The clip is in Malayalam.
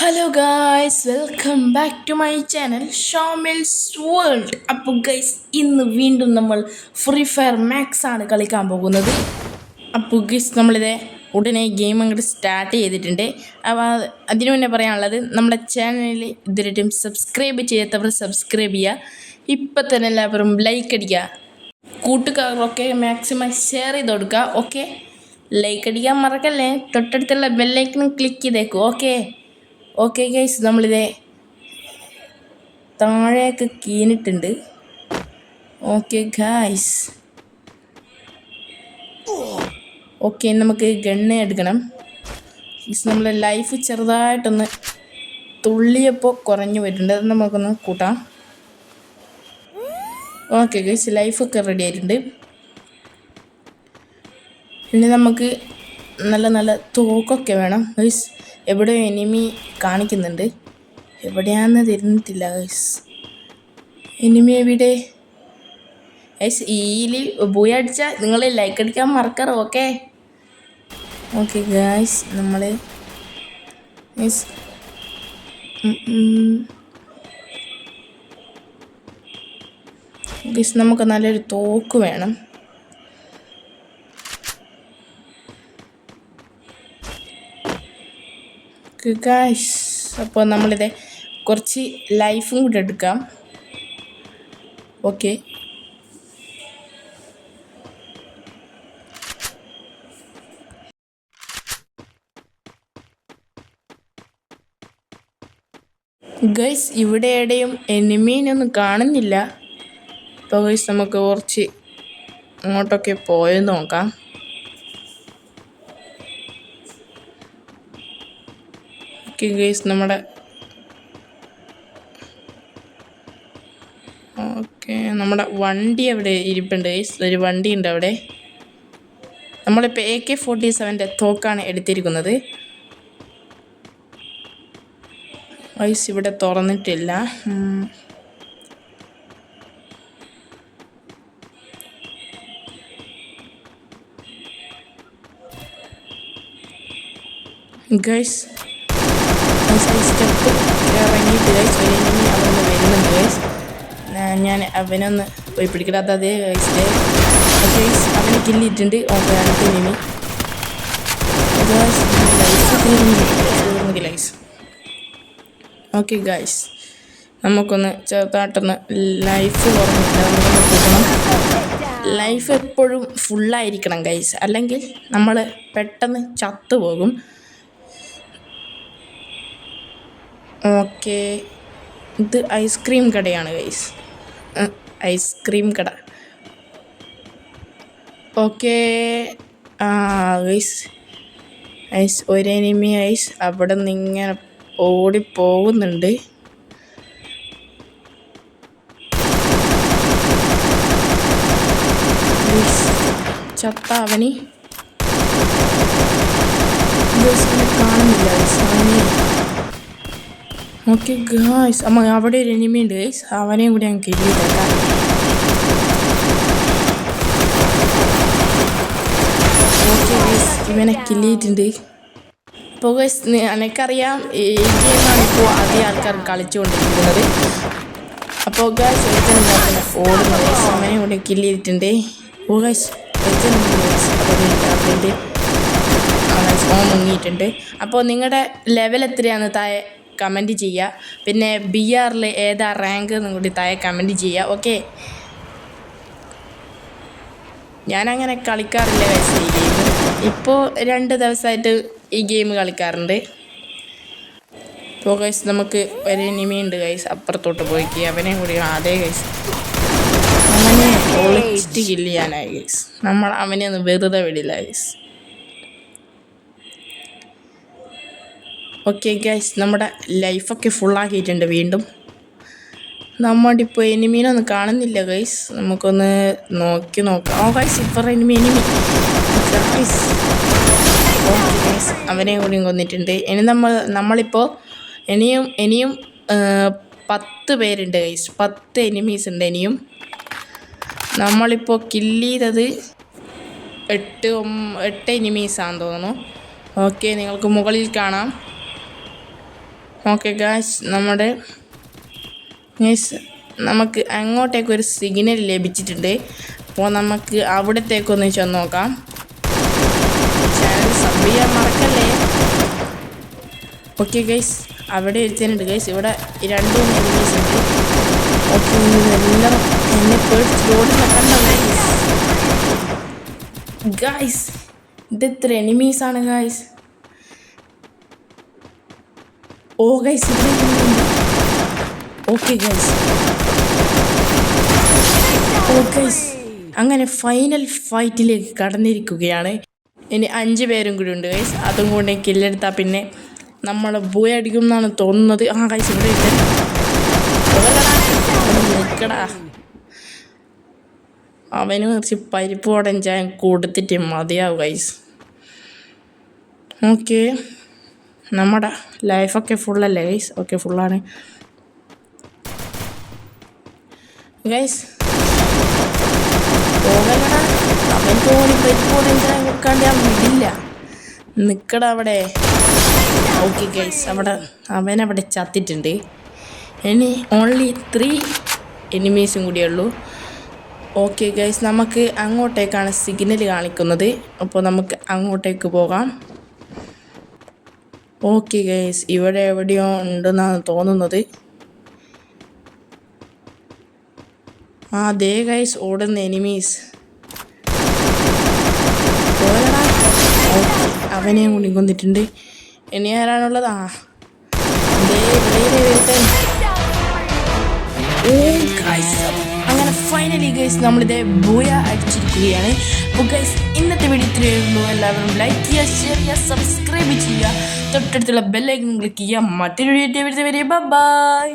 Hello guys, welcome back to my channel Shomil's World. അപ്പോൾ ഗൈസ്, ഇന്ന് വീണ്ടും നമ്മൾ ഫ്രീ ഫയർ മാക്സ് ആണ് കളിക്കാൻ പോകുന്നത്. അപ്പോൾ ഗൈസ്, നമ്മളിത് ഉടനെ ഗെയിം അങ്ങോട്ട് സ്റ്റാർട്ട് ചെയ്തിട്ടുണ്ട്. അപ്പോൾ അതിനു മുന്നേ പറയാനുള്ളത്, നമ്മുടെ ചാനലിൽ ഇതുവരെയും സബ്സ്ക്രൈബ് ചെയ്യാത്തവർ സബ്സ്ക്രൈബ് ചെയ്യുക. ഇപ്പം തന്നെ എല്ലാവരും ലൈക്ക് അടിക്കുക. കൂട്ടുകാരൊക്കെ മാക്സിമം ഷെയർ ചെയ്ത് കൊടുക്കുക. ഓക്കെ, ലൈക്ക് അടിക്കാൻ മറക്കല്ലേ. തൊട്ടടുത്തുള്ള ബെല്ലൈക്കനും ക്ലിക്ക് ചെയ്തേക്കും. ഓക്കെ ഗൈസ്, നമ്മളിതേ താഴേക്ക് കീനിട്ടുണ്ട്. ഓക്കെ ഗൈസ്, ഓക്കെ നമുക്ക് ഗണ്ണ് എടുക്കണം. നമ്മളെ ലൈഫ് ചെറുതായിട്ടൊന്ന് തുള്ളിയപ്പോൾ കുറഞ്ഞു വരുന്നുണ്ട്. അത് നമുക്കൊന്ന് കൂട്ടാം. ഓക്കെ ഗൈസ്, ലൈഫൊക്കെ റെഡി ആയിട്ടുണ്ട്. ഇനി നമുക്ക് നല്ല നല്ല തോക്കൊക്കെ വേണം ഗൈസ്. എവിടെയോ എനിമി കാണിക്കുന്നുണ്ട്, എവിടെയാണെന്ന് തരുന്നിട്ടില്ല ഗൈസ്. എനിമി എവിടെ ഗൈസ്? ഈയിൽ ബൂയ അടിച്ചാൽ നിങ്ങൾ ലൈക്ക് അടിക്കാൻ മറക്കാറ്. ഓക്കെ ഗൈസ്, നമ്മൾ ഗൈസ് ഗൈസ് നമുക്ക് നല്ലൊരു തോക്ക് വേണം. ഗൈസ്, അപ്പോൾ നമ്മളിത് കുറച്ച് ലൈഫും കൂടെ എടുക്കാം. ഓക്കെ, ഗൈസ് ഇവിടെ എവിടെയും എനിമീനൊന്നും കാണുന്നില്ല. അപ്പോൾ ഗൈസ് നമുക്ക് കുറച്ച് അങ്ങോട്ടൊക്കെ പോയെന്ന് നോക്കാം. ഓക്കെ ഗൈസ്, നമ്മുടെ വണ്ടി അവിടെ ഇരിപ്പുണ്ട് ഗൈസ്. ഒരു വണ്ടി ഉണ്ട് അവിടെ. നമ്മളിപ്പോൾ AK-47 തോക്കാണ് എടുത്തിരിക്കുന്നത് ഗൈസ്. ഇവിടെ തുറന്നിട്ടില്ല. ഗൈസ് സ്റ്റെപ്പ് ഇറങ്ങിയിട്ട് ഗൈസ് ഒരു എനിമി അവിടെ നിന്ന് വരുന്നുണ്ട് ഗൈസ്. ഞാൻ അവനൊന്ന് പോയി പിടിക്കിടാത്ത അതേ ഗൈസ്. ഗൈസ് അവനെ കില്ലിയിട്ടുണ്ട്. ഓക്കെ, അടുത്ത എനിമി ഗൈസ്. ഓക്കെ ഗൈസ്, നമുക്കൊന്ന് ചെറുതായിട്ടൊന്ന് ലൈഫ് കുറഞ്ഞില്ല, നമുക്കൊന്ന് കൂട്ടണം. ലൈഫ് എപ്പോഴും ഫുള്ളായിരിക്കണം ഗൈസ്, അല്ലെങ്കിൽ നമ്മൾ പെട്ടെന്ന് ചത്തുപോകും. ഓക്കെ, ഇത് ഐസ്ക്രീം കടയാണ് ഗൈസ്. ഐസ്ക്രീം കട. ഓക്കെ ഗൈസ് ഒരു എനിമി ഗൈസ് അവിടെ നിന്ന് ഇങ്ങനെ ഓടിപ്പോകുന്നുണ്ട്. ചത്ത അവന് കാണുന്നില്ല ഗൈസ് അവനെ. ഓക്കെ ഗൈസ്, അവിടെ ഒരു എനിമി ഉണ്ട് ഗൈസ്. അവനെയും കൂടി ഞാൻ കില്ലിയിട്ടേക്കാം. ഓക്കെ ഗൈസ്, ഇവനെ കില്ലിയിട്ടുണ്ട്. അപ്പോൾ ഗൈസ് എനിക്കറിയാം ഈ ഗെയിമാണ് ഇപ്പോൾ അധികം ആൾക്കാർ കളിച്ചുകൊണ്ടിരിക്കുന്നത്. അപ്പോൾ ഗൈസ് ഓടുന്ന ഗൈസ് അവനെ കൂടി കില്ലിയിട്ടുണ്ട്. ഓ ഗൈസ് മുങ്ങിയിട്ടുണ്ട്. അപ്പോൾ നിങ്ങളുടെ ലെവൽ എത്രയാണ് താഴെ കമൻറ്റ് ചെയ്യുക. പിന്നെ BR ഏതാ റാങ്ക് എന്നും കൂടി താഴെ കമൻറ്റ് ചെയ്യുക. ഓക്കെ, ഞാനങ്ങനെ കളിക്കാറില്ല ഗൈസ് ഈ ഗെയിം. ഇപ്പോൾ 2 ദിവസമായിട്ട് ഈ ഗെയിം കളിക്കാറുണ്ട്. ഇപ്പോൾ ഗൈസ് നമുക്ക് ഒരു എനിമി ഉണ്ട് ഗൈസ്, അപ്പുറത്തോട്ട് പോയിക്ക് അവനെ കൂടി അതേ ഗൈസ് അവനെ ഒളിച്ചിട്ട് കില്ല് ചെയ്യാനായി ഗൈസ്. നമ്മൾ അവനെ ഒന്ന് വെറുതെ വിടില്ല ഗൈസ്. ഓക്കെ ഗൈസ്, നമ്മുടെ ലൈഫൊക്കെ ഫുള്ളാക്കിയിട്ടുണ്ട്. വീണ്ടും നമ്മളിപ്പോൾ എനിമീനൊന്നും കാണുന്നില്ല ഗൈസ്. നമുക്കൊന്ന് നോക്കാം. ഓ ഗൈസ്, ഇപ്പം എനിമി ഗൈസ്. ഓക്കെ ഗൈസ്, അവനെ കൂടി കൊന്നിട്ടുണ്ട്. ഇനി നമ്മളിപ്പോൾ ഇനിയും 10 പേരുണ്ട് ഗൈസ്. 10 എനിമീസ് ഉണ്ട് ഇനിയും. നമ്മളിപ്പോൾ കില്ല് ചെയ്തത് 8 എനിമീസാണെന്ന് തോന്നുന്നു. ഓക്കെ, നിങ്ങൾക്ക് മുകളിൽ കാണാം. ഓക്കെ ഗായ്സ് നമുക്ക് അങ്ങോട്ടേക്കൊരു സിഗ്നൽ ലഭിച്ചിട്ടുണ്ട്. അപ്പോൾ നമുക്ക് അവിടത്തേക്കൊന്ന് ചെന്ന് നോക്കാം. ചാനൽ സബ് ചെയ്യാൻ മറക്കല്ലേ. ഓക്കെ ഗൈസ്, അവിടെ എത്തിയിട്ടുണ്ട് ഗൈസ്. ഇവിടെ 2 എനിമീസ് ഉണ്ട്. ഓക്കെ, എല്ലാം എന്നെ പേടിച്ച് റോഡിൽ കണ്ടോ ഗൈസ്? ഇതെത്ര എനിമീസാണ് ഗൈസ്? ഓ ഗൈസ്, ഓക്കെ ഗൈസ്. ഓ ഗൈസ്, അങ്ങനെ ഫൈനൽ ഫൈറ്റിലേക്ക് കടന്നിരിക്കുകയാണ്. ഇനി 5 പേരും കൂടി ഉണ്ട് ഗൈസ്. അതും കൂടി കില്ലെടുത്താൽ പിന്നെ നമ്മൾ പോയി അടിക്കും എന്നാണ് തോന്നുന്നത്. ഗൈസ്, ഇവിടെ നിൽക്കടാ. അവന് കുറച്ച് പരിപ്പ് വടം ചായ കൊടുത്തിട്ട് മതിയാവും ഗൈസ്. ഓക്കെ, നമ്മുടെ ലൈഫൊക്കെ ഫുള്ളല്ലേ ഗൈസ്? ഓക്കെ, ഫുള്ളാണ് ഗൈസ്. പോകലടാ, അവൻ തോന്നി പരിപ്പ് വടം ചായ കൊടുക്കാണ്ട് ഞാൻ വിടില്ല. നിൽക്കടാ അവിടെ. ഓക്കെ ഗൈസ്, അവനവിടെ ചത്തിട്ടുണ്ട്. ഇനി ഓൺലി 3 എനിമീസും കൂടിയേ ഉള്ളൂ. ഓക്കെ ഗൈസ്, നമുക്ക് അങ്ങോട്ടേക്കാണ് സിഗ്നൽ കാണിക്കുന്നത്. അപ്പോൾ നമുക്ക് അങ്ങോട്ടേക്ക് പോകാം. ഓക്കെ ഗൈസ്, ഇവിടെ എവിടെയോ ഉണ്ടെന്നാണ് തോന്നുന്നത്. ദേ ഗൈസ്, ഓടുന്ന എനിമീസ്. അവനെയും കൂടി കൊന്നിട്ടുണ്ട്. ഇനി ആരാണുള്ളത്? അങ്ങനെ ഫൈനലി ഗൈസ് നമ്മളിതേ ബൂയ അടിച്ചിരിക്കുകയാണ്. അപ്പോൾ ഗൈസ്, ഇന്നത്തെ വീഡിയോ ഇത്രയേ ഉള്ളൂ. എല്ലാവരും ലൈക്ക് ചെയ്യുക, ഷെയർ ചെയ്യുക, സബ്സ്ക്രൈബ് ചെയ്യുക, തൊട്ടടുത്തുള്ള ബെല്ലൈക്കൺ ക്ലിക്ക് ചെയ്യുക. മറ്റൊരു വീഡിയോ വരുന്നവരെ ബൈ.